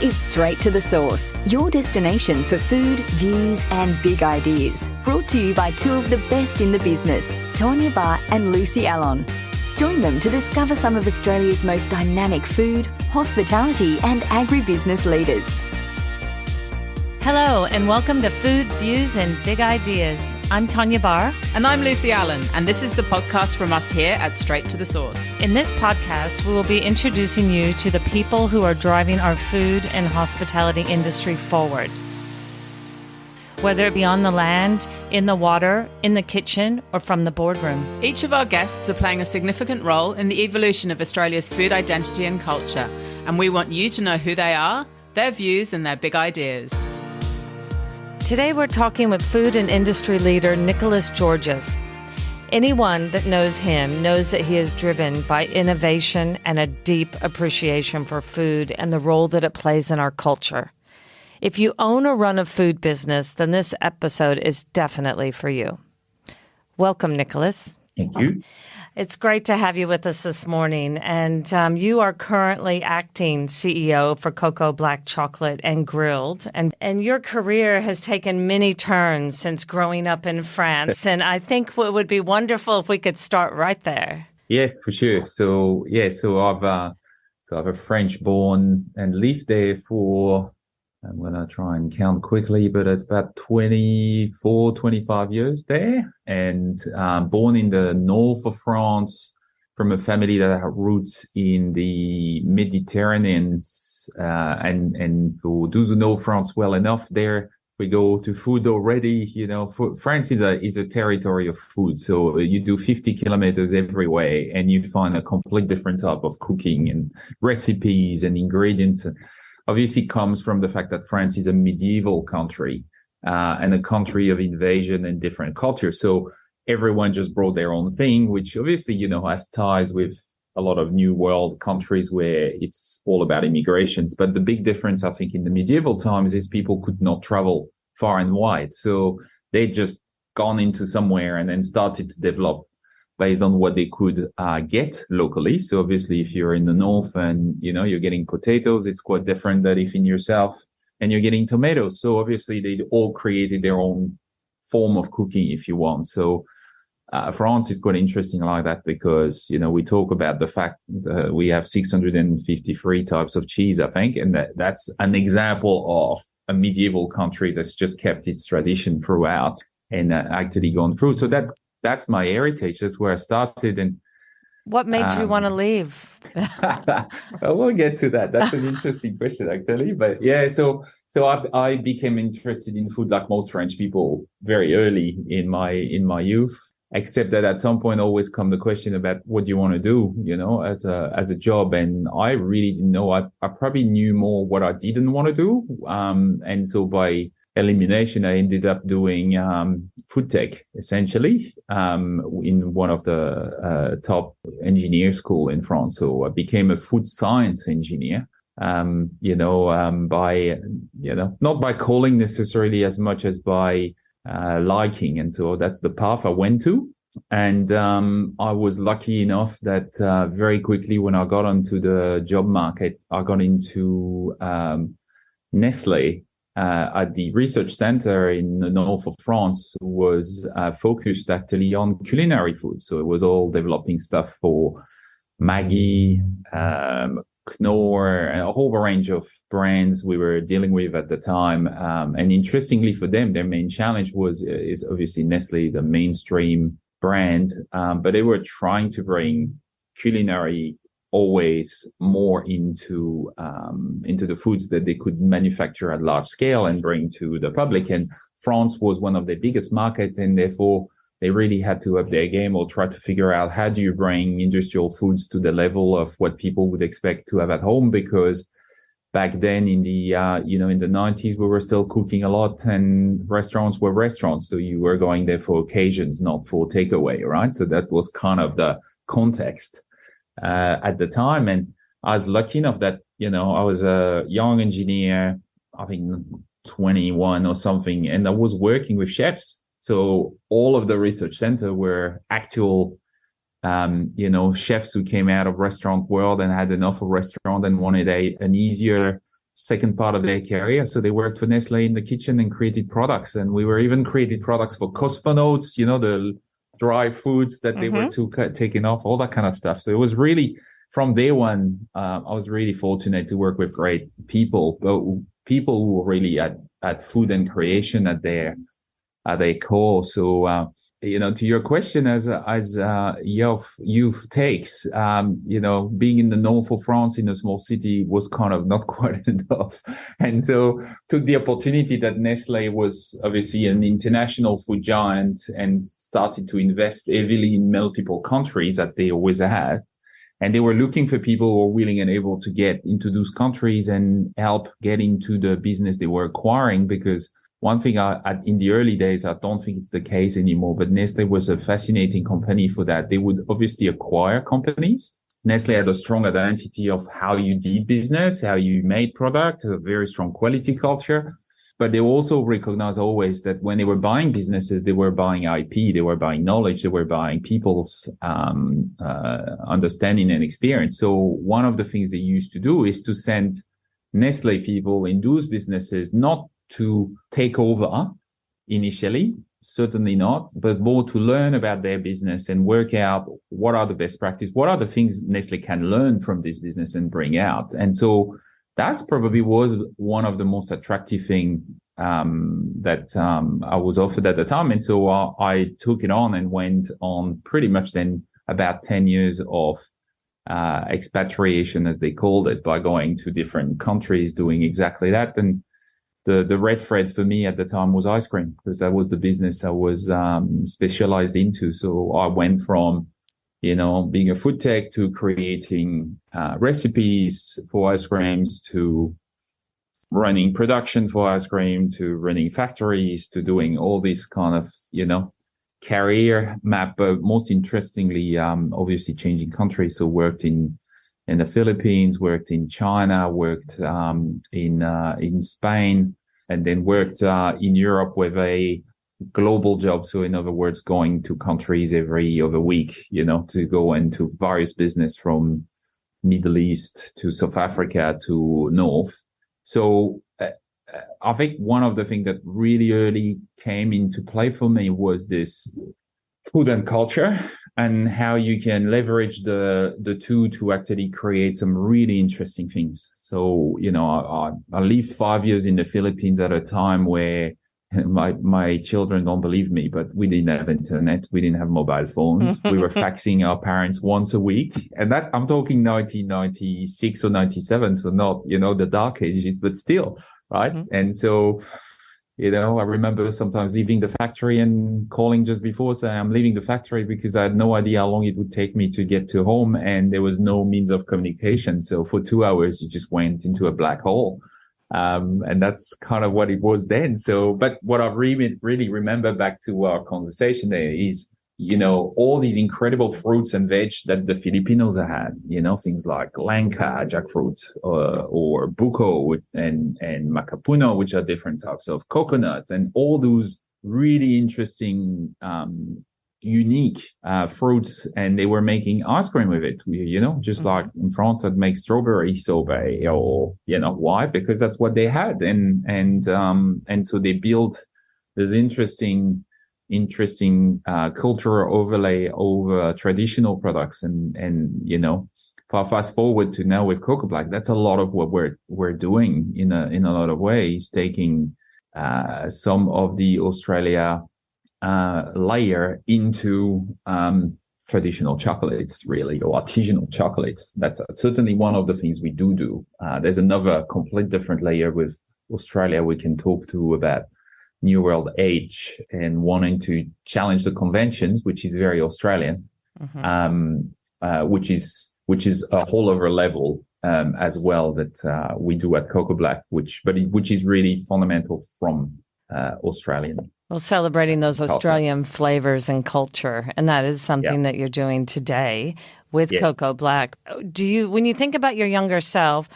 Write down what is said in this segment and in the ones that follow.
is Straight to the Source, your destination for food, views and big ideas. Brought to you by two of the best in the business, Tawnya and Lucy Allon. Join them to discover some of Australia's most dynamic food, hospitality and agribusiness leaders. Hello and welcome to Food, Views and Big Ideas. I'm Tawnya Barr. And I'm Lucy Allen, and this is the podcast from us here at Straight to the Source. In this podcast, we will be introducing you to the people who are driving our food and hospitality industry forward. Whether it be on the land, in the water, in the kitchen, or from the boardroom. Each of our guests are playing a significant role in the evolution of Australia's food identity and culture, and we want you to know who they are, their views and their big ideas. Today we're talking with food and industry leader Nicolas Georges. Anyone that knows him knows that he is driven by innovation and a deep appreciation for food and the role that it plays in our culture. If you own or run a food business, then this episode is definitely for you. Welcome, Nicolas. Thank you. It's great to have you with us this morning. And you are currently acting CEO for Koko Black Chocolate and Grilled. And your career has taken many turns since growing up in France. And I think it would be wonderful if we could start right there. Yes, for sure. So I've a French born and lived there for, I'm going to try and count quickly, but it's about 24, 25 years there. And born in the north of France from a family that had roots in the Mediterranean. And for those who know France well enough, there we go to food already. You know, France is a territory of food. So you do 50 kilometers every way and you find a complete different type of cooking and recipes and ingredients. Obviously comes from the fact that France is a medieval country and a country of invasion and different cultures. So everyone just brought their own thing, which obviously, you know, has ties with a lot of new world countries where it's all about immigrations. But the big difference, I think, in the medieval times is people could not travel far and wide. So they just gone into somewhere and then started to develop based on what they could get locally. So obviously, if you're in the north and, you know, you're getting potatoes, it's quite different than if in your south and you're getting tomatoes. So obviously, they all created their own form of cooking, if you want. So France is quite interesting like that because, you know, we talk about the fact that we have 653 types of cheese, I think, and that's an example of a medieval country that's just kept its tradition throughout and actually gone through. So that's my heritage. That's where I started. And what made you want to leave? We'll get to that. That's an interesting question, actually. But yeah, so I became interested in food like most French people very early in my youth. Except that at some point always come the question about what do you want to do, you know, as a job. And I really didn't know. I probably knew more what I didn't want to do. And so by elimination, I ended up doing food tech, essentially, in one of the top engineer school in France. So I became a food science engineer, not by calling necessarily as much as by liking. And so that's the path I went to. And I was lucky enough that very quickly when I got onto the job market, I got into Nestle. At the research center in the north of France was focused actually on culinary food. So it was all developing stuff for Maggi, Knorr, and a whole range of brands we were dealing with at the time. And interestingly for them, their main challenge is obviously Nestle is a mainstream brand, but they were trying to bring culinary always more into the foods that they could manufacture at large scale and bring to the public. And France was one of their biggest markets, and therefore they really had to up their game or try to figure out how do you bring industrial foods to the level of what people would expect to have at home, because back then in the in the 90s we were still cooking a lot and restaurants were restaurants, so you were going there for occasions, not for takeaway, right? So that was kind of the context at the time. And I was lucky enough that I was a young engineer, I think 21 or something, and I was working with chefs. So all of the research center were actual chefs who came out of restaurant world and had enough of restaurant and wanted an easier second part of their career. So they worked for Nestle in the kitchen and created products. And we were even created products for cosmonauts, the dry foods that they were taking off, all that kind of stuff. So it was really, from day one, I was really fortunate to work with great people, but people who were really at food and creation at their core. So, to your question, as youth takes, being in the north of France in a small city was kind of not quite enough. And so took the opportunity that Nestle was obviously an international food giant and started to invest heavily in multiple countries that they always had. And they were looking for people who were willing and able to get into those countries and help get into the business they were acquiring, because one thing in the early days, I don't think it's the case anymore, but Nestle was a fascinating company for that. They would obviously acquire companies. Nestle had a strong identity of how you did business, how you made product, a very strong quality culture. But they also recognize always that when they were buying businesses, they were buying IP, they were buying knowledge, they were buying people's understanding and experience. So one of the things they used to do is to send Nestle people in those businesses, not to take over initially, certainly not, but more to learn about their business and work out what are the best practices, what are the things Nestle can learn from this business and bring out. And so that's probably was one of the most attractive thing that I was offered at the time. And so I took it on and went on pretty much then about 10 years of expatriation, as they called it, by going to different countries, doing exactly that. And the red thread for me at the time was ice cream, because that was the business I was specialized into. So I went from, being a food tech to creating recipes for ice creams, to running production for ice cream, to running factories, to doing all this kind of, career map. But most interestingly, obviously changing countries. So worked in the Philippines, worked in China, worked in Spain, and then worked in Europe with a global job. So in other words, going to countries every other week, to go into various business from Middle East to South Africa to North. So I think one of the things that really early came into play for me was this food and culture, and how you can leverage the two to actually create some really interesting things. So, I lived 5 years in the Philippines at a time where my children don't believe me, but we didn't have internet. We didn't have mobile phones. We were faxing our parents once a week. And that, I'm talking 1996 or 97. So not, the dark ages, but still, right? Mm-hmm. And so, I remember sometimes leaving the factory and calling just before, saying I'm leaving the factory, because I had no idea how long it would take me to get to home, and there was no means of communication. So for 2 hours, you just went into a black hole. And that's kind of what it was then. So, but what I really remember back to our conversation there is, all these incredible fruits and veg that the Filipinos had, things like langka, jackfruit, or buko and macapuno, which are different types of coconuts, and all those really interesting, unique fruits, and they were making ice cream with it. Just like in France, I'd make strawberry sorbet, or why? Because that's what they had, and so they built this interesting cultural overlay over traditional products, and fast forward to now with Koko Black, that's a lot of what we're doing in a lot of ways, taking some of the Australia layer into traditional chocolates, really, or artisanal chocolates. That's certainly one of the things we do. There's another complete different layer with Australia we can talk to about New World Age and wanting to challenge the conventions, which is very Australian, which is a whole other level as well that we do at Koko Black, which is really fundamental from Australian. Well, celebrating those Australian flavors and culture, and that is something that you're doing today with Koko Black. When you think about your younger self,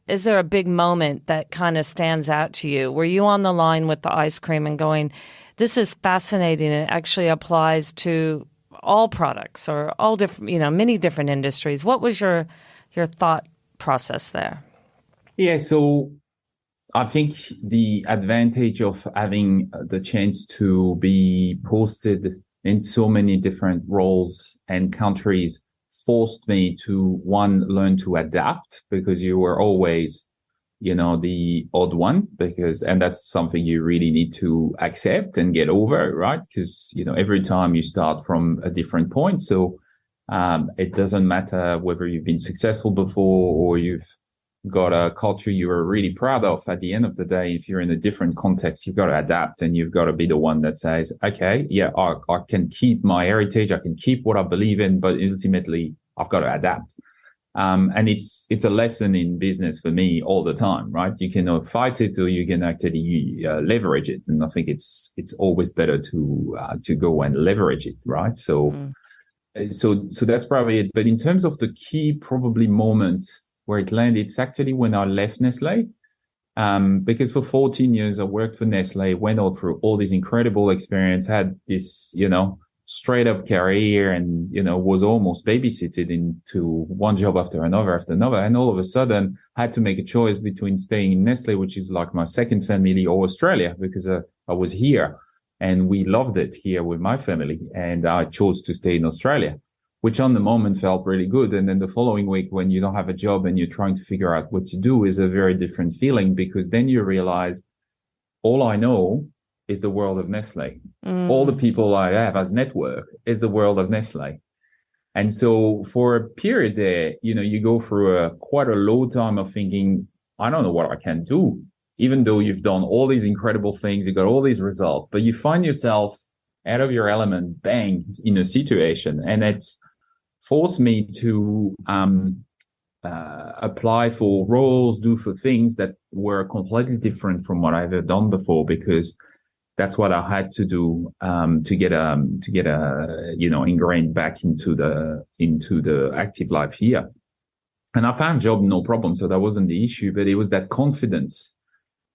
is there a big moment that kind of stands out to you? Were you on the line with the ice cream and going, this is fascinating, and it actually applies to all products or all different, many different industries? What was your thought process there? Yeah, so I think the advantage of having the chance to be posted in so many different roles and countries forced me to, one, learn to adapt, because you were always, the odd one, and that's something you really need to accept and get over, right? Because, every time you start from a different point. So it doesn't matter whether you've been successful before or you've got a culture you are really proud of. At the end of the day, if you're in a different context, you've got to adapt, and you've got to be the one that says, okay, yeah, I can keep my heritage, I can keep what I believe in, but ultimately I've got to adapt. And it's a lesson in business for me all the time, right? You can fight it, or you can actually leverage it. And I think it's always better to go and leverage it, right? So that's probably it. But in terms of the key probably moment where it landed, it's actually when I left Nestle. Because for 14 years I worked for Nestle, went all through all this incredible experience, had this, straight up career, and, was almost babysitted into one job after another. And all of a sudden I had to make a choice between staying in Nestle, which is like my second family, or Australia, because I was here and we loved it here with my family. And I chose to stay in Australia, which on the moment felt really good. And then the following week, when you don't have a job and you're trying to figure out what to do, is a very different feeling, because then you realize all I know is the world of Nestle. All the people I have as network is the world of Nestle. And so for a period there, you go through quite a low time of thinking, I don't know what I can do, even though you've done all these incredible things, you got all these results, but you find yourself out of your element, bang, in a situation. And it's forced me to apply for roles, do for things that were completely different from what I've ever done before, because that's what I had to do to get ingrained back into the active life here. And I found job no problem, so that wasn't the issue. But it was that confidence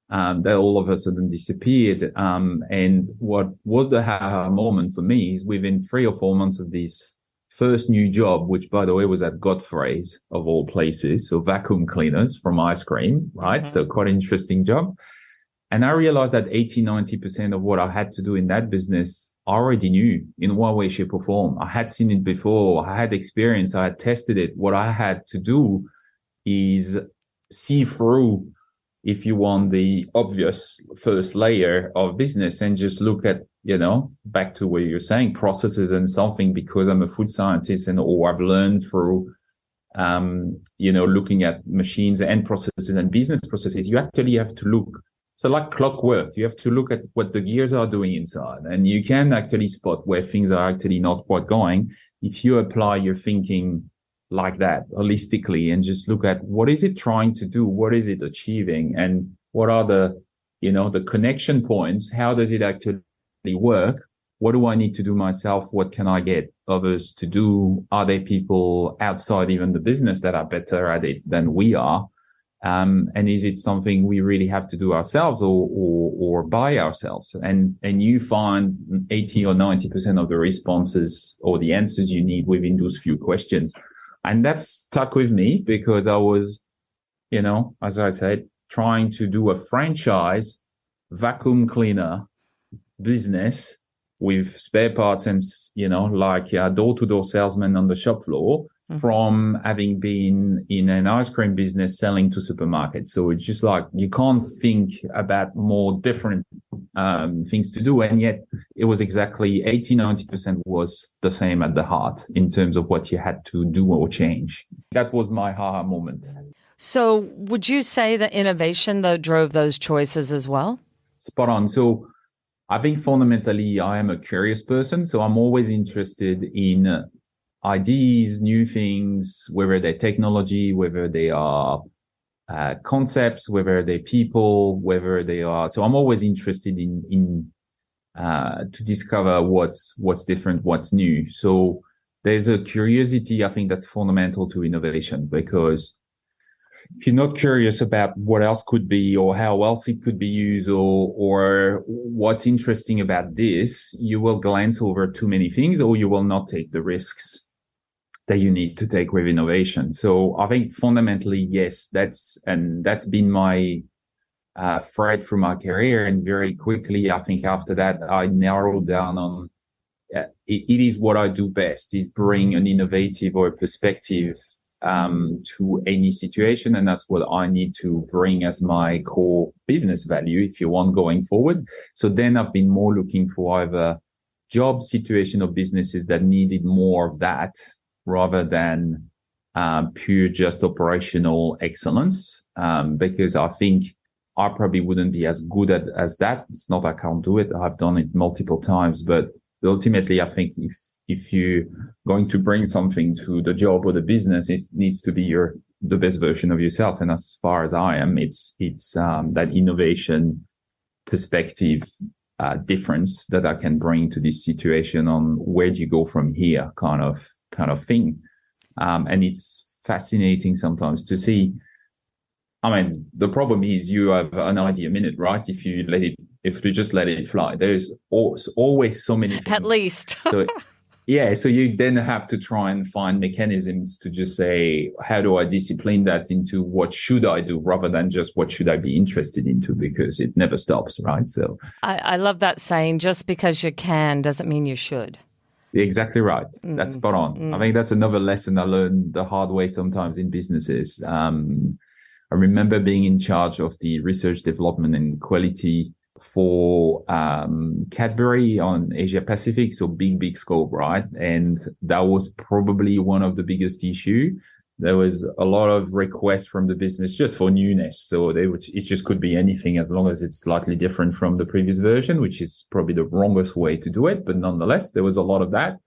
that all of a sudden disappeared. And what was the aha moment for me is within 3 or 4 months of this first new job, which by the way was at Godfrey's of all places, so vacuum cleaners from ice cream, right? Mm-hmm. So quite an interesting job. And I realized that 80-90% of what I had to do in that business I already knew in one way, shape, or form. I had seen it before. I had experience. I had tested it. What I had to do is see through, if you want, the obvious first layer of business and just look at, back to what you're saying, processes and something, because I'm a food scientist or I've learned through, looking at machines and processes and business processes. You actually have to look. So like clockwork, you have to look at what the gears are doing inside, and you can actually spot where things are actually not quite going if you apply your thinking like that holistically and just look at what is it trying to do, what is it achieving, and what are the connection points, how does it actually work, what do I need to do myself, what can I get others to do, are there people outside even the business that are better at it than we are? And is it something we really have to do ourselves or by ourselves? And you find 80 or 90% of the responses or the answers you need within those few questions. And that stuck with me because I was, as I said, trying to do a franchise vacuum cleaner business with spare parts and, like a door-to-door salesman on the shop floor, from having been in an ice cream business selling to supermarkets. So it's just like, you can't think about more different things to do. And yet it was exactly 80-90% was the same at the heart in terms of what you had to do or change. That was my aha moment. So would you say that innovation, though, drove those choices as well? Spot on. So I think fundamentally I am a curious person. So I'm always interested in ideas, new things, whether they're technology, whether they are concepts, whether they're people, whether they are. So I'm always interested in to discover what's different, what's new. So there's a curiosity, I think, that's fundamental to innovation, because if you're not curious about what else could be or how else it could be used or what's interesting about this, you will glance over too many things or you will not take the risks that you need to take with innovation. So I think fundamentally, yes, that's been my thread through my career. And very quickly, I think after that, I narrowed down on it is what I do best, is bring an innovative or a perspective to any situation. And that's what I need to bring as my core business value, if you want, going forward. So then I've been more looking for either job situation or businesses that needed more of that rather than pure just operational excellence, because I think I probably wouldn't be as good as that. It's not I can't do it. I've done it multiple times, but ultimately, I think if you're going to bring something to the job or the business, it needs to be the best version of yourself. And as far as I am, it's that innovation perspective difference that I can bring to this situation on where do you go from here kind of thing. And it's fascinating sometimes to see. I mean, the problem is you have an idea a minute, right? If you just let it fly, there's always so many things. At least. So you then have to try and find mechanisms to just say, how do I discipline that into what should I do rather than just what should I be interested into, because it never stops, right? So I love that saying, just because you can doesn't mean you should. Exactly right. That's spot on. I think that's another lesson I learned the hard way sometimes in businesses. I remember being in charge of the research development and quality for Cadbury on Asia Pacific, so big scope, right? And that was probably one of the biggest issue. There was a lot of requests from the business just for newness, so it just could be anything as long as it's slightly different from the previous version, which is probably the wrongest way to do it, but nonetheless, there was a lot of that.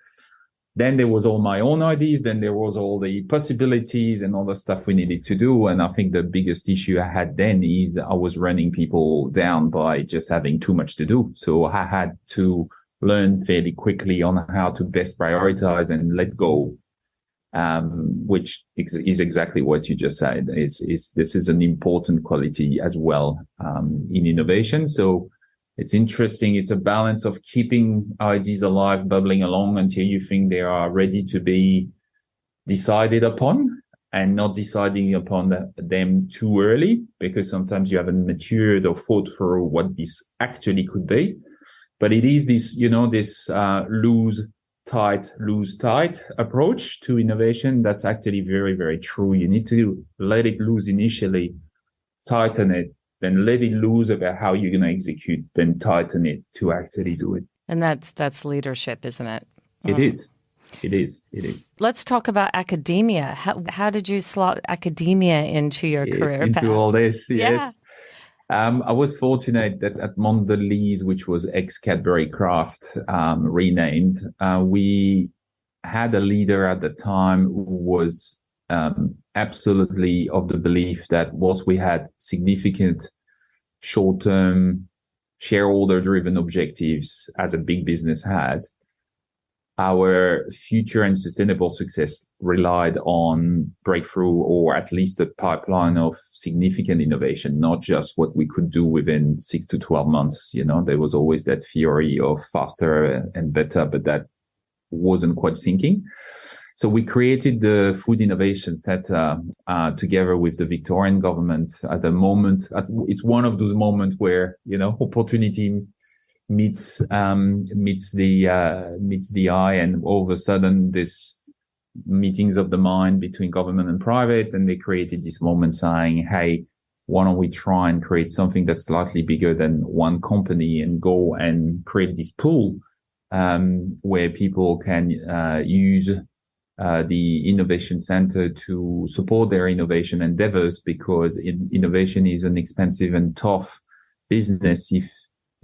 Then there was all my own ideas. Then there was all the possibilities and all the stuff we needed to do. And I think the biggest issue I had then is I was running people down by just having too much to do. So I had to learn fairly quickly on how to best prioritize and let go, which is exactly what you just said. This is an important quality as well in innovation. So it's interesting. It's a balance of keeping ideas alive, bubbling along until you think they are ready to be decided upon, and not deciding upon them too early, because sometimes you haven't matured or thought through what this actually could be. But it is this, this lose tight approach to innovation. That's actually very, very true. You need to let it loose initially, tighten it, then let it loose about how you're going to execute, then tighten it to actually do it. And that's leadership, isn't it? It is. It is. Let's talk about academia. How did you slot academia into your career path? Into all this, yeah. Yes. I was fortunate that at Mondelez, which was ex-Cadbury Kraft, renamed, we had a leader at the time who was absolutely of the belief that whilst we had significant short-term shareholder-driven objectives as a big business has, our future and sustainable success relied on breakthrough, or at least a pipeline of significant innovation, not just what we could do within 6 to 12 months. There was always that theory of faster and better, but that wasn't quite sinking. So we created the Food Innovation Center together with the Victorian government at the moment. It's one of those moments where, opportunity meets the eye, and all of a sudden this meetings of the mind between government and private, and they created this moment saying, hey, why don't we try and create something that's slightly bigger than one company and go and create this pool where people can use the Innovation Center to support their innovation endeavors, because innovation is an expensive and tough business if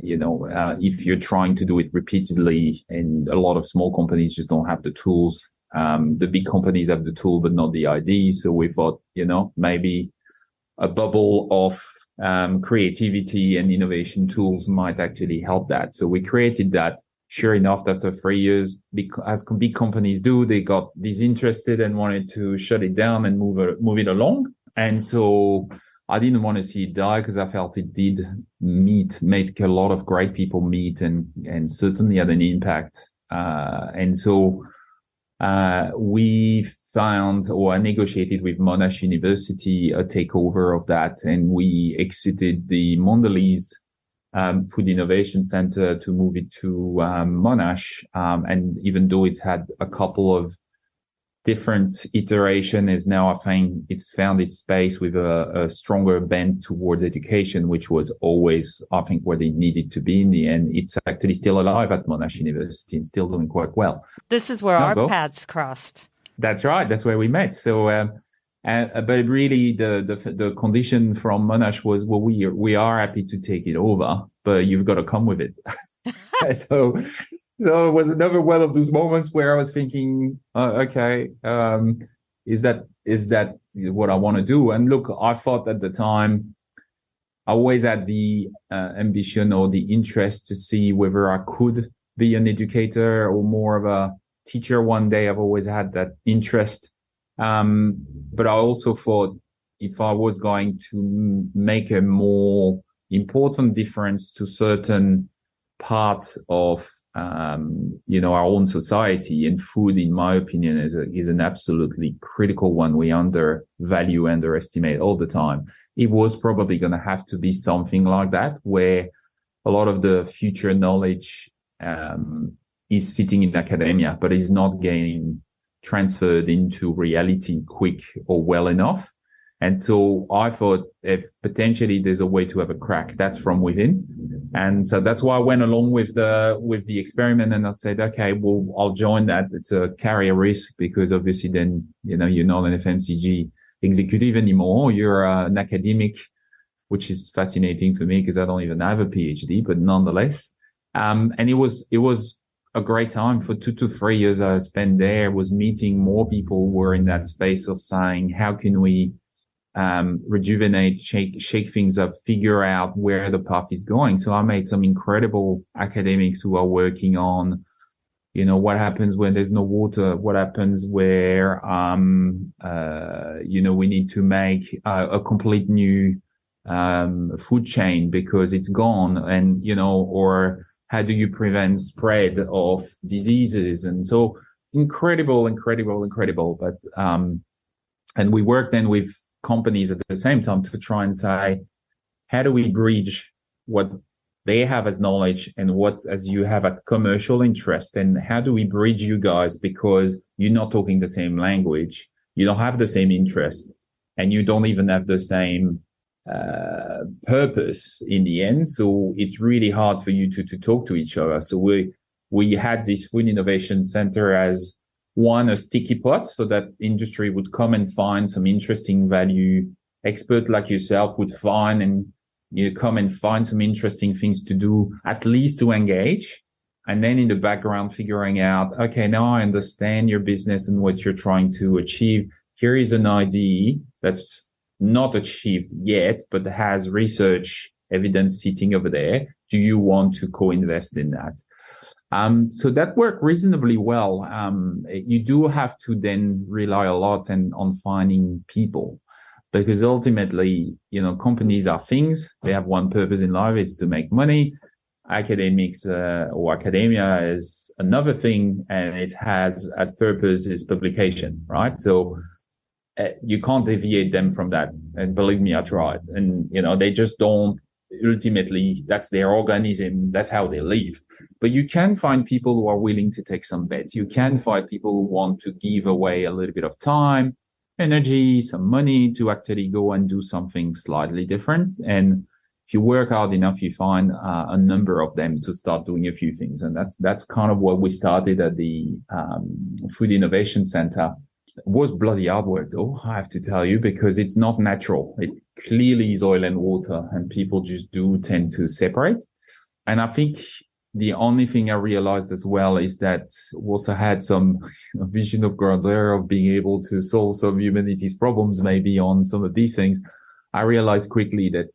you're trying to do it repeatedly, and a lot of small companies just don't have the tools. The big companies have the tool, but not the ID. So we thought, maybe a bubble of creativity and innovation tools might actually help that. So we created that. Sure enough, after 3 years, as big companies do, they got disinterested and wanted to shut it down and move it along. And so I didn't want to see it die, because I felt it did make a lot of great people meet and certainly had an impact. And so We found or negotiated with Monash University a takeover of that, and we exited the Mondelez Food Innovation Center to move it to Monash. And even though it's had a couple of different iteration, is now, I think, it's found its space with a stronger bent towards education, which was always, I think, where they needed to be in the end. It's actually still alive at Monash University and still doing quite well. This is where our paths crossed. That's right. That's where we met. So, but really, the condition from Monash was, well, we are happy to take it over, but you've got to come with it. So it was another one of those moments where I was thinking, okay, is that what I want to do? And look, I thought at the time, I always had the ambition or the interest to see whether I could be an educator or more of a teacher one day. I've always had that interest. But I also thought if I was going to make a more important difference to certain parts of our own society, and food, in my opinion, is an absolutely critical one we underestimate all the time. It was probably going to have to be something like that, where a lot of the future knowledge is sitting in academia, but is not getting transferred into reality quick or well enough. And so I thought if potentially there's a way to have a crack, that's from within. And so that's why I went along with the experiment, and I said, okay, well, I'll join that. It's a carry a risk, because obviously then, you're not an FMCG executive anymore. You're an academic, which is fascinating for me because I don't even have a PhD, but nonetheless. And it was a great time. For 2 to 3 years I spent there, was meeting more people who were in that space of saying, how can we rejuvenate, shake things up, figure out where the path is going. So I met some incredible academics who are working on, what happens when there's no water, what happens where, we need to make a complete new food chain because it's gone, and, or how do you prevent spread of diseases? And so incredible. But, and we work then with companies at the same time to try and say, how do we bridge what they have as knowledge and what as you have a commercial interest, and how do we bridge you guys, because you're not talking the same language, you don't have the same interest, and you don't even have the same purpose in the end. So it's really hard for you to talk to each other. So we had this Food Innovation Center as a sticky pot, so that industry would come and find some interesting value expert like yourself would find, and you come and find some interesting things to do, at least to engage. And then in the background, figuring out, okay, now I understand your business and what you're trying to achieve. Here is an idea that's not achieved yet, but has research evidence sitting over there. Do you want to co-invest in that? So that worked reasonably well. You do have to then rely a lot on finding people, because ultimately, companies are things. They have one purpose in life. It's to make money. Academics or academia is another thing, and it has as purpose is publication, right? So you can't deviate them from that. And believe me, I tried. And, they just don't. Ultimately, that's their organism. That's how they live. But you can find people who are willing to take some bets. You can find people who want to give away a little bit of time, energy, some money to actually go and do something slightly different. And if you work hard enough, you find a number of them to start doing a few things. And that's kind of what we started at the Food Innovation Center. It was bloody hard work, though, I have to tell you, because it's not natural. It clearly is oil and water, and people just do tend to separate. And I think the only thing I realized as well is that we also had some vision of grandeur of being able to solve some of humanity's problems, maybe on some of these things. I realized quickly that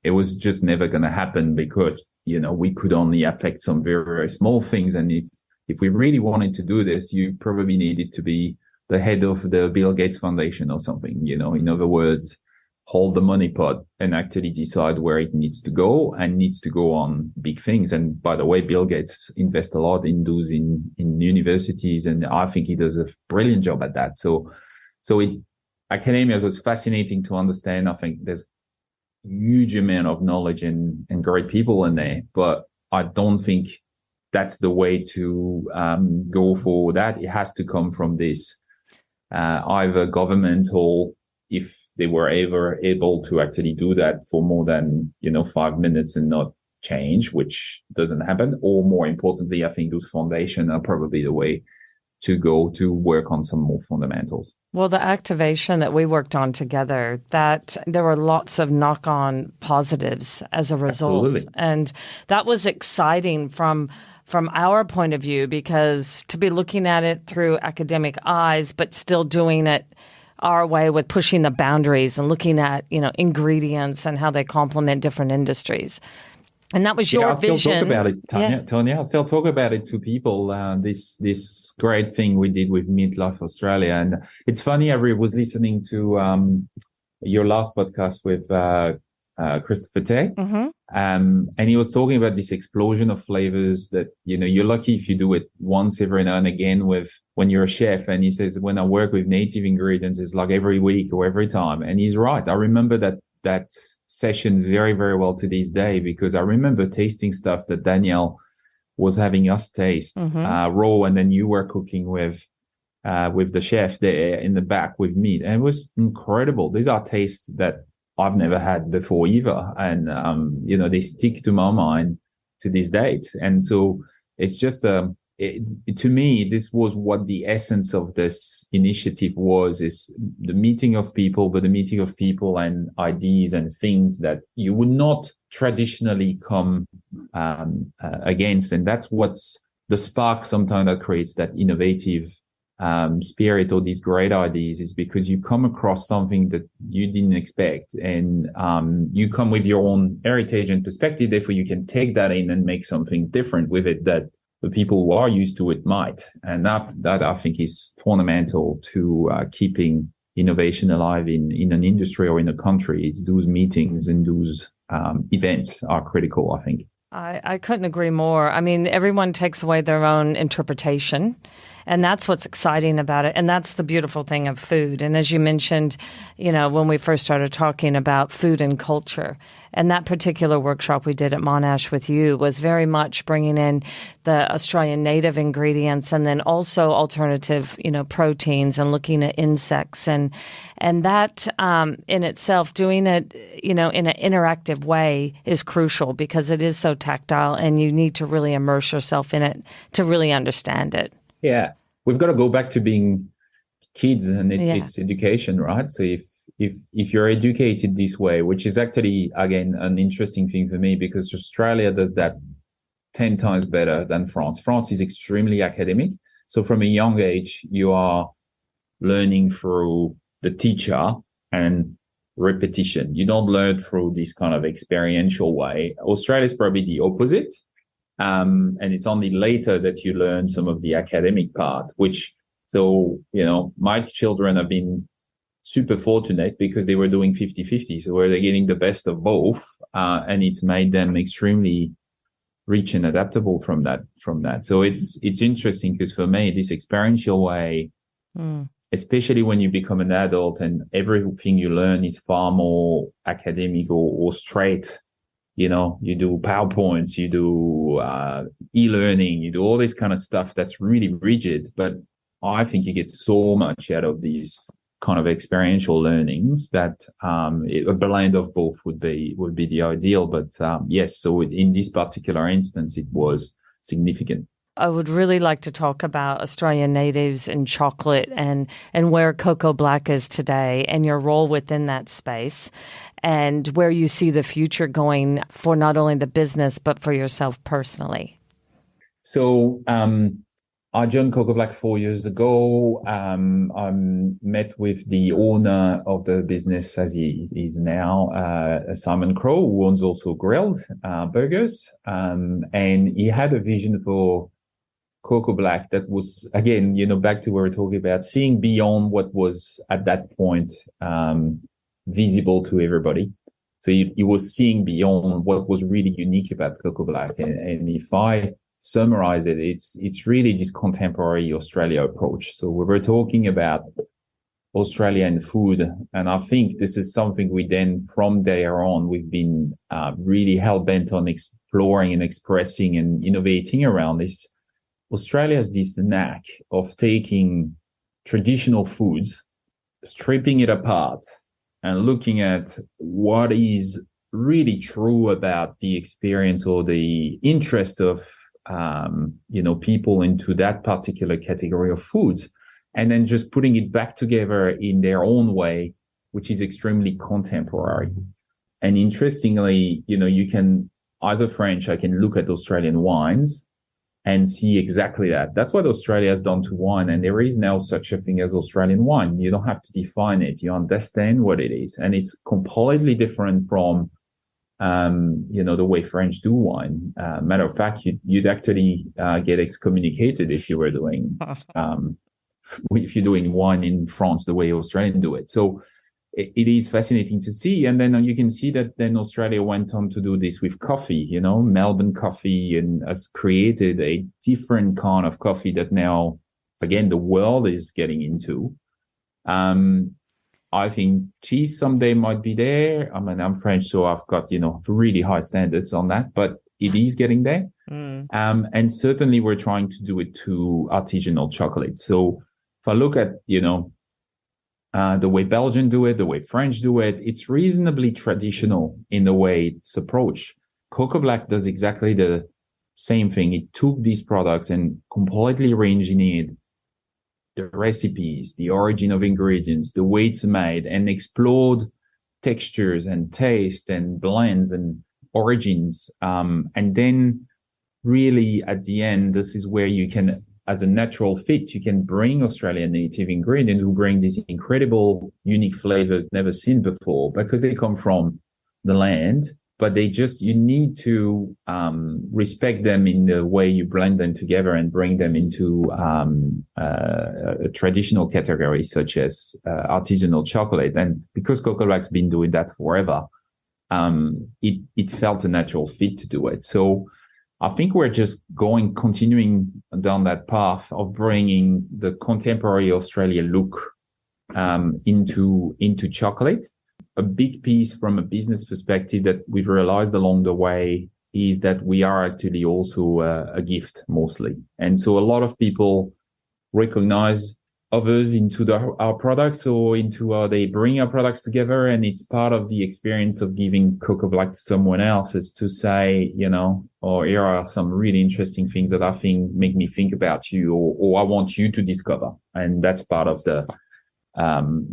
it was just never going to happen, because, we could only affect some very, very small things. And if we really wanted to do this, you probably needed to be the head of the Bill Gates Foundation or something, in other words, hold the money pot and actually decide where it needs to go and needs to go on big things. And by the way, Bill Gates invests a lot in those in universities, and I think he does a brilliant job at that. So academia was fascinating to understand. I think there's a huge amount of knowledge and great people in there, but I don't think that's the way to go for that. It has to come from this either governmental, if they were ever able to actually do that for more than 5 minutes and not change, which doesn't happen, or more importantly, I think those foundations are probably the way to go to work on some more fundamentals. Well, the activation that we worked on together, that there were lots of knock-on positives as a result. Absolutely. And that was exciting from our point of view, because to be looking at it through academic eyes, but still doing it our way with pushing the boundaries and looking at, ingredients and how they complement different industries. And that was your vision. I still talk about it, Tawnya. I still talk about it to people, this great thing we did with Meat Life Australia. And it's funny, I was listening to your last podcast with Christopher Tay. Mm-hmm. And he was talking about this explosion of flavors that, you're lucky if you do it once every now and again when you're a chef. And he says, when I work with native ingredients, it's like every week or every time. And he's right. I remember that session very, very well to this day, because I remember tasting stuff that Danielle was having us taste raw, and then you were cooking with the chef there in the back with meat. And it was incredible. These are tastes that I've never had before either. And, they stick to my mind to this date. And so it's just, to me, this was what the essence of this initiative was, is the meeting of people, but the meeting of people and ideas and things that you would not traditionally come against. And that's what's the spark sometimes that creates that innovative spirit or these great ideas, is because you come across something that you didn't expect, and you come with your own heritage and perspective. Therefore, you can take that in and make something different with it that the people who are used to it might. And that I think is fundamental to keeping innovation alive in an industry or in a country. It's those meetings and those events are critical, I think. I couldn't agree more. I mean, everyone takes away their own interpretation, and that's what's exciting about it. And that's the beautiful thing of food. And as you mentioned, when we first started talking about food and culture, and that particular workshop we did at Monash with you was very much bringing in the Australian native ingredients, and then also alternative, proteins, and looking at insects, and that in itself, doing it, in an interactive way is crucial, because it is so tactile, and you need to really immerse yourself in it to really understand it. Yeah, we've got to go back to being kids, and it's education, right? So if you're educated this way, which is actually, again, an interesting thing for me, because Australia does that 10 times better than France. France is extremely academic. So from a young age, you are learning through the teacher and repetition. You don't learn through this kind of experiential way. Australia is probably the opposite. And it's only later that you learn some of the academic part, my children have been super fortunate because they were doing 50-50. So where they're getting the best of both, and it's made them extremely rich and adaptable from that. So it's interesting, because for me, this experiential way, especially when you become an adult and everything you learn is far more academic or straight. You do PowerPoints, you do e-learning, you do all this kind of stuff that's really rigid. But I think you get so much out of these kind of experiential learnings that a blend of both would be the ideal. But yes, so in this particular instance, it was significant. I would really like to talk about Australian natives and chocolate and where Koko Black is today, and your role within that space, and where you see the future going for not only the business, but for yourself personally. So I joined Koko Black 4 years ago. I met with the owner of the business, as he is now, Simon Crow, who owns also Grilled Burgers. And he had a vision for Koko Black that was, again, back to what we're talking about, seeing beyond what was at that point visible to everybody. So he was seeing beyond what was really unique about Coco Black. And if I summarize it, it's really this contemporary Australia approach. So we were talking about Australian food, and I think this is something we then, from there on, we've been really hell-bent on exploring and expressing and innovating around this. Australia has this knack of taking traditional foods, stripping it apart, and looking at what is really true about the experience or the interest of people into that particular category of foods, and then just putting it back together in their own way, which is extremely contemporary. And interestingly, you can, as a French, I can look at Australian wines and see exactly that. That's what Australia has done to wine. And there is now such a thing as Australian wine. You don't have to define it. You understand what it is. And it's completely different from, the way French do wine. Matter of fact, you'd actually get excommunicated if you were doing, if you're doing wine in France the way Australians do it. So it is fascinating to see. And then you can see that then Australia went on to do this with coffee, Melbourne coffee, and has created a different kind of coffee that now, again, the world is getting into. I think cheese someday might be there. I mean, I'm French, so I've got, really high standards on that, but it is getting there. And certainly we're trying to do it to artisanal chocolate. So if I look at, the way Belgian do it, the way French do it, it's reasonably traditional in the way it's approached. Coco Black does exactly the same thing. It took these products and completely re-engineered the recipes, the origin of ingredients, the way it's made, and explored textures and taste and blends and origins. And then really at the end, this is where you can, as a natural fit, you can bring Australian native ingredients who bring these incredible, unique flavors never seen before, because they come from the land, but you need to respect them in the way you blend them together and bring them into a traditional category such as artisanal chocolate. And because Coco Black's been doing that forever, it felt a natural fit to do it. So I think we're just continuing down that path of bringing the contemporary Australia look into chocolate. A big piece from a business perspective that we've realized along the way is that we are actually also a gift mostly. And so a lot of people recognize others into our products or into how they bring our products together. And it's part of the experience of giving Coco Black to someone else, is to say, or here are some really interesting things that I think make me think about you, or I want you to discover. And that's part of the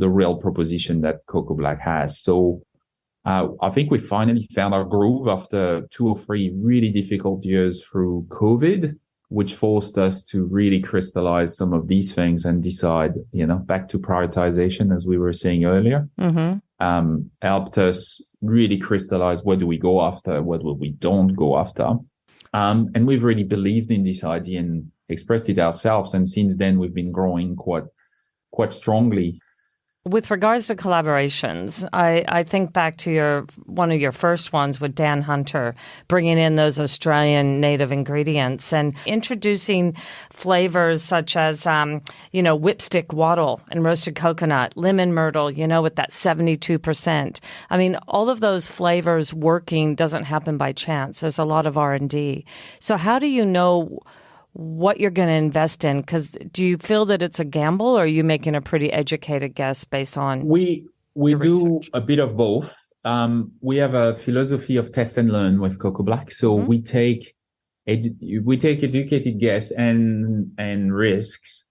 real proposition that Coco Black has. So I think we finally found our groove after 2 or 3 really difficult years through COVID, which forced us to really crystallize some of these things and decide, back to prioritization, as we were saying earlier, helped us really crystallize what do we go after, what we don't go after. And we've really believed in this idea and expressed it ourselves. And since then, we've been growing quite strongly. With regards to collaborations, I think back to one of your first ones with Dan Hunter, bringing in those Australian native ingredients and introducing flavors such as, whipstick wattle and roasted coconut, lemon myrtle, with that 72%. I mean, all of those flavors working doesn't happen by chance. There's a lot of R&D. So how do you know what you're going to invest in? Because do you feel that it's a gamble, or are you making a pretty educated guess based on we do research? A bit of both. We have a philosophy of test and learn with Coco Black. So we take educated guess and risks,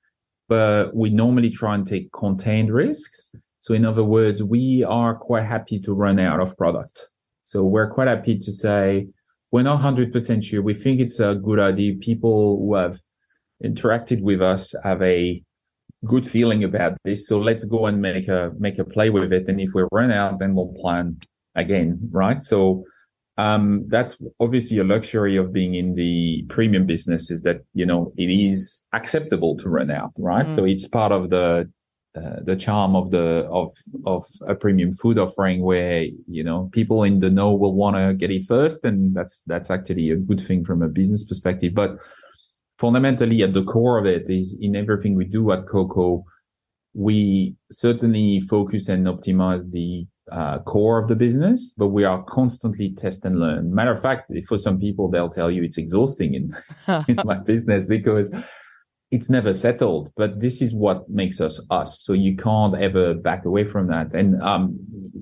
but we normally try and take contained risks. So in other words, we are quite happy to run out of product. So we're quite happy to say, we're not 100% sure. We think it's a good idea. People who have interacted with us have a good feeling about this. So let's go and make a play with it. And if we run out, then we'll plan again, right? So that's obviously a luxury of being in the premium business, is that, it is acceptable to run out, right? So it's part of the the charm of a premium food offering, where people in the know will want to get it first, and that's actually a good thing from a business perspective. But fundamentally, at the core of it is in everything we do at Koko, we certainly focus and optimize the core of the business, but we are constantly test and learn. Matter of fact, for some people, they'll tell you it's exhausting in my business because it's never settled, but this is what makes us us. So you can't ever back away from that. And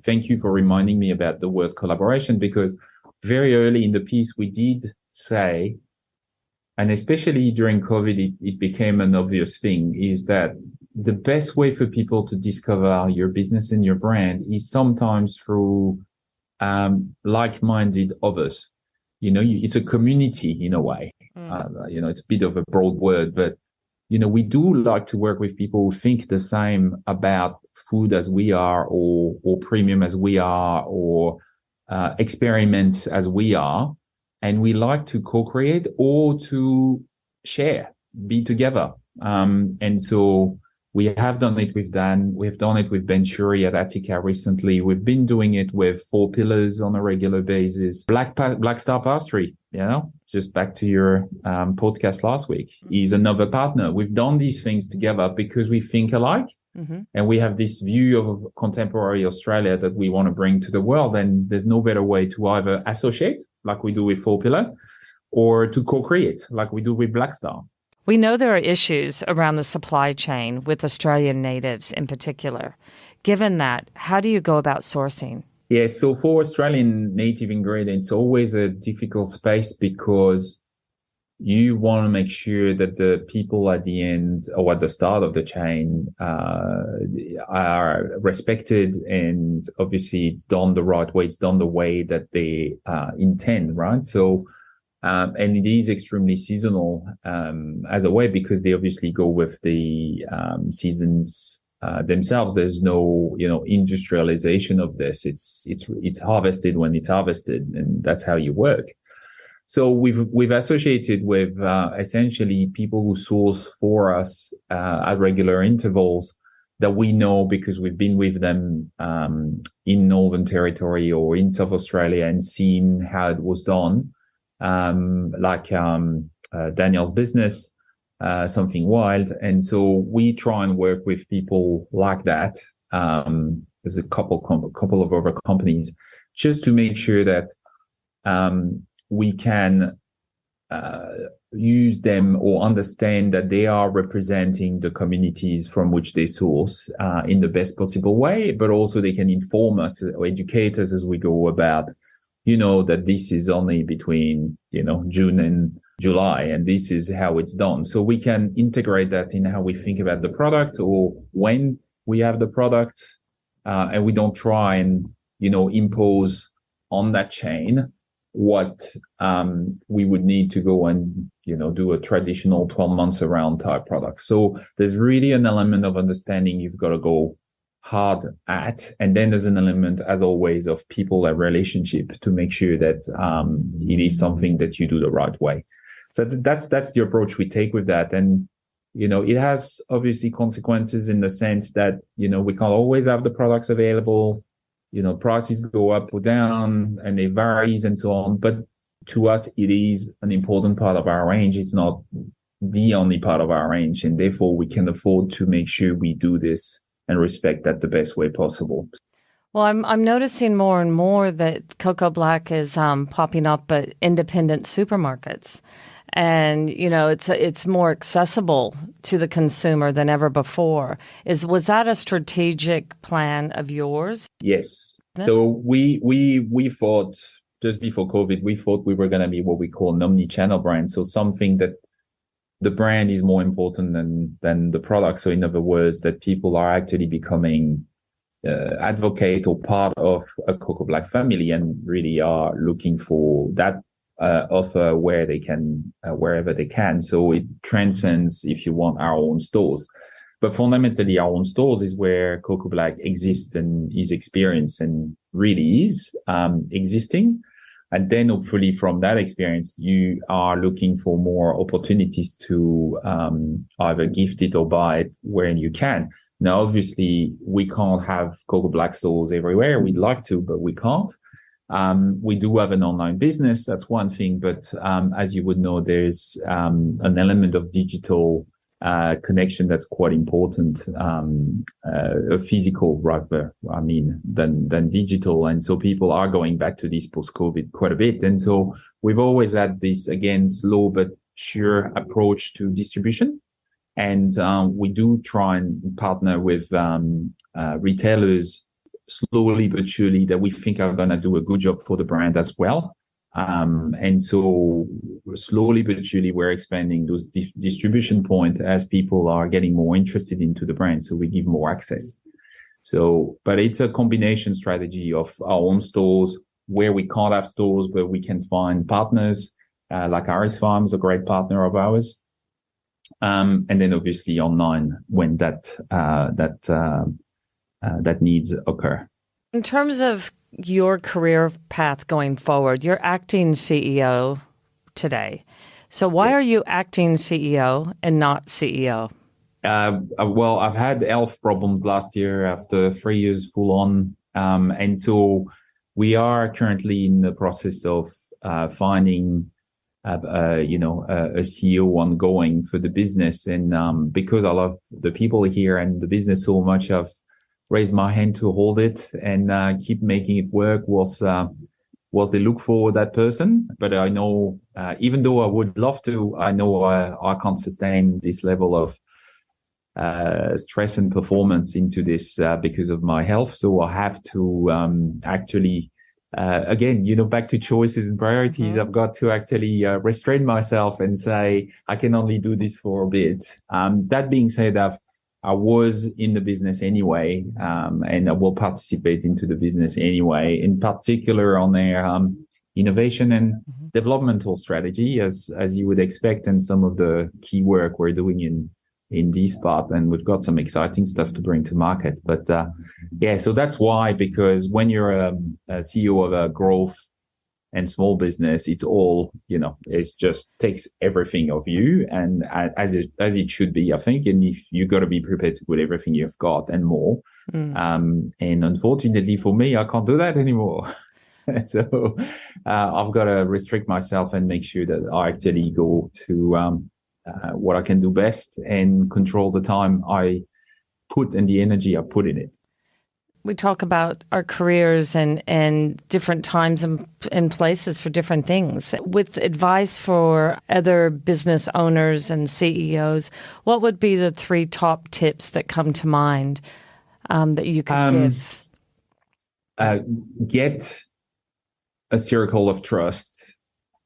thank you for reminding me about the word collaboration, because very early in the piece, we did say, and especially during COVID, it became an obvious thing, is that the best way for people to discover your business and your brand is sometimes through like-minded others. It's a community in a way. It's a bit of a broad word, but we do like to work with people who think the same about food as we are, or premium as we are, or experiments as we are. And we like to co-create or to share, be together. And so we have done it with Dan. We've done it with Ben Shuri at Attica recently. We've been doing it with Four Pillars on a regular basis. Black Star Pastry, just back to your podcast last week, is another partner. We've done these things together because we think alike. Mm-hmm. And we have this view of contemporary Australia that we want to bring to the world. And there's no better way to either associate, like we do with Four Pillar, or to co-create, like we do with Black Star. We know there are issues around the supply chain with Australian natives in particular. Given that, how do you go about sourcing? Yeah, so for Australian native ingredients, always a difficult space, because you want to make sure that the people at the end or at the start of the chain are respected, and obviously it's done the right way, it's done the way that they intend, right? So and it is extremely seasonal as a way, because they obviously go with the seasons themselves. There's no, industrialization of this. It's harvested when it's harvested, and that's how you work. So we've associated with essentially people who source for us at regular intervals that we know because we've been with them in Northern Territory or in South Australia and seen how it was done. Like Daniel's business, Something Wild. And so we try and work with people like that. There's a couple of other companies, just to make sure that we can use them or understand that they are representing the communities from which they source in the best possible way, but also they can inform us or educate us as we go about, that this is only between, June and July, and this is how it's done. So we can integrate that in how we think about the product or when we have the product, and we don't try and, impose on that chain what we would need to go and, do a traditional 12 months around type product. So there's really an element of understanding you've got to go hard at. And then there's an element, as always, of people and relationship to make sure that it is something that you do the right way. So that's the approach we take with that. And, it has obviously consequences in the sense that, we can't always have the products available. Prices go up or down and it varies and so on. But to us, it is an important part of our range. It's not the only part of our range. And therefore, we can afford to make sure we do this and respect that the best way possible. Well, I'm noticing more and more that Koko Black is popping up at independent supermarkets. And, it's more accessible to the consumer than ever before. Was that a strategic plan of yours? Yes. So we thought, just before COVID, we thought we were going to be what we call an omni-channel brand. So something that the brand is more important than the product. So in other words, that people are actually becoming advocate or part of a Koko Black family and really are looking for that offer where they can, wherever they can. So it transcends, if you want, our own stores. But fundamentally, our own stores is where Koko Black exists and is experienced and really is existing. And then hopefully from that experience, you are looking for more opportunities to either gift it or buy it where you can. Now, obviously, we can't have Koko Black stores everywhere. We'd like to, but we can't. We do have an online business. That's one thing. But as you would know, there's an element of digital connection that's quite important, physical rather, than digital. And so people are going back to this post-COVID quite a bit. And so we've always had this, again, slow but sure approach to distribution. And we do try and partner with retailers slowly but surely that we think are going to do a good job for the brand as well. And so slowly but surely, we're expanding those distribution points as people are getting more interested into the brand. So we give more access. So, but it's a combination strategy of our own stores where we can't have stores, but we can find partners, like Aris Farms, a great partner of ours. And then obviously online when that needs occur. In terms of your career path going forward, you're acting CEO today. So why are you acting CEO and not CEO? Well, I've had health problems last year after 3 years full on. And so we are currently in the process of finding a CEO ongoing for the business. And because I love the people here and the business so much, I've raise my hand to hold it and keep making it work whilst they look for that person. But I know, even though I would love to, I know I can't sustain this level of stress and performance into this because of my health. So I have to actually, again, back to choices and priorities. I've got to actually restrain myself and say, I can only do this for a bit. That being said, I was in the business anyway, and I will participate into the business anyway, in particular on their innovation and developmental strategy, as you would expect, and some of the key work we're doing in this part. And we've got some exciting stuff to bring to market. But so that's why, because when you're a CEO of a growth and small business, it's all, it just takes everything of you, and as it should be, I think. And if you got to be prepared to put everything you've got and more. And unfortunately for me, I can't do that anymore. So I've got to restrict myself and make sure that I actually go to what I can do best and control the time I put and the energy I put in it. We talk about our careers and different times and places for different things. With advice for other business owners and CEOs, what would be the 3 top tips that come to mind that you could give? Get a circle of trust.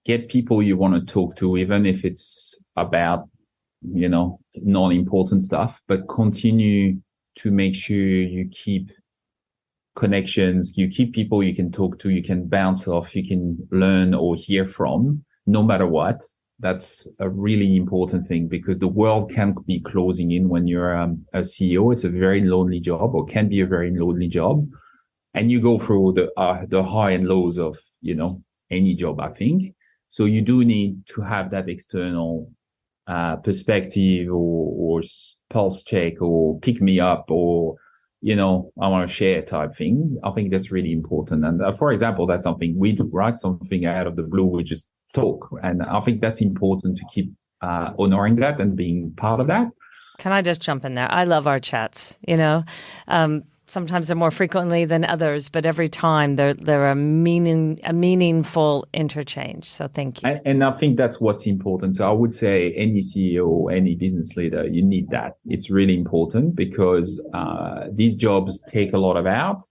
Get people you want to talk to, even if it's about, non-important stuff, but continue to make sure you keep connections, you keep people you can talk to, you can bounce off, you can learn or hear from, no matter what. That's a really important thing, because the world can be closing in when you're a CEO. It's a very lonely job, or can be a very lonely job. And you go through the high and lows of, any job, I think. So you do need to have that external perspective or pulse check or pick me up or, I want to share type thing. I think that's really important. And for example, that's something we do, right? Something out of the blue, we just talk. And I think that's important to keep honoring that and being part of that. Can I just jump in there? I love our chats, Sometimes they're more frequently than others, but every time they're a meaningful interchange. So thank you. And I think that's what's important. So I would say any CEO, any business leader, you need that. It's really important, because these jobs take a lot of out.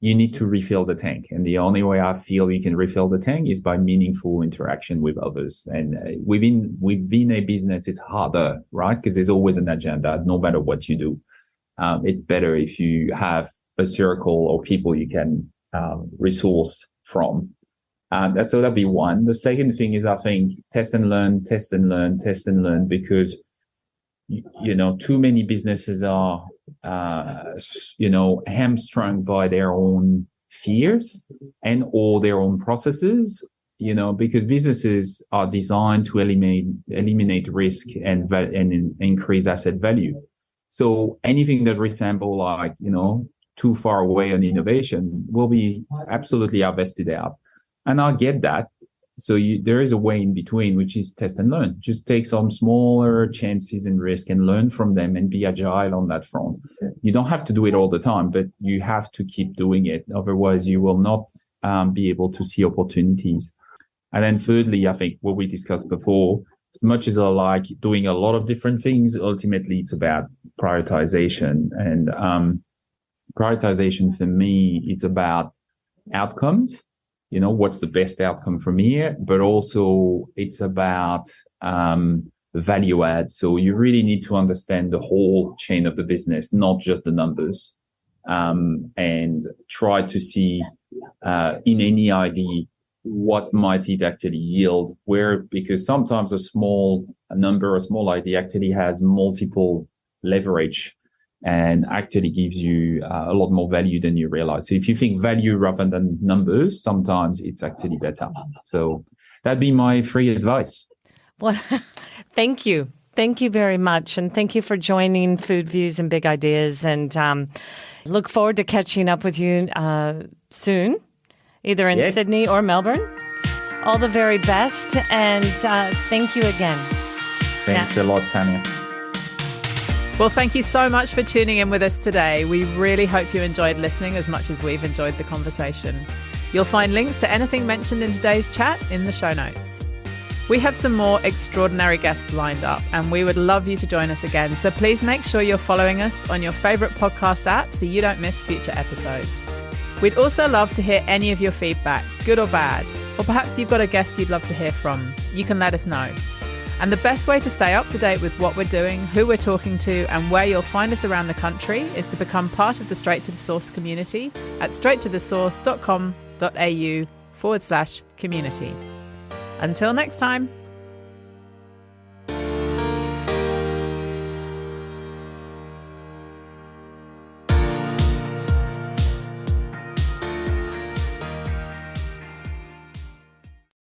You need to refill the tank. And the only way I feel you can refill the tank is by meaningful interaction with others. And within a business, it's harder, right? Because there's always an agenda, no matter what you do. It's better if you have a circle or people you can resource from. So that'd be one. The second thing is, I think, test and learn, because, too many businesses are, hamstrung by their own fears and or their own processes, because businesses are designed to eliminate risk and increase asset value. So anything that resemble like, too far away on innovation will be absolutely harvested out. And I get that. So there is a way in between, which is test and learn. Just take some smaller chances and risk and learn from them and be agile on that front. You don't have to do it all the time, but you have to keep doing it. Otherwise, you will not be able to see opportunities. And then thirdly, I think what we discussed before, as much as I like doing a lot of different things, ultimately it's about prioritization. And prioritization for me is about outcomes. What's the best outcome from here, but also it's about value add. So you really need to understand the whole chain of the business, not just the numbers, and try to see in any idea what might it actually yield because sometimes a small number, a small idea actually has multiple leverage and actually gives you a lot more value than you realize. So if you think value rather than numbers, sometimes it's actually better. So that'd be my free advice. Well, thank you. Thank you very much. And thank you for joining Food Views and Big Ideas. And look forward to catching up with you soon, either in Sydney or Melbourne. All the very best. And thank you again. Thanks a lot, Tawnya. Well, thank you so much for tuning in with us today. We really hope you enjoyed listening as much as we've enjoyed the conversation. You'll find links to anything mentioned in today's chat in the show notes. We have some more extraordinary guests lined up, and we would love you to join us again. So please make sure you're following us on your favourite podcast app so you don't miss future episodes. We'd also love to hear any of your feedback, good or bad, or perhaps you've got a guest you'd love to hear from. You can let us know. And the best way to stay up to date with what we're doing, who we're talking to, and where you'll find us around the country is to become part of the Straight to the Source community at straighttothesource.com.au/community. Until next time.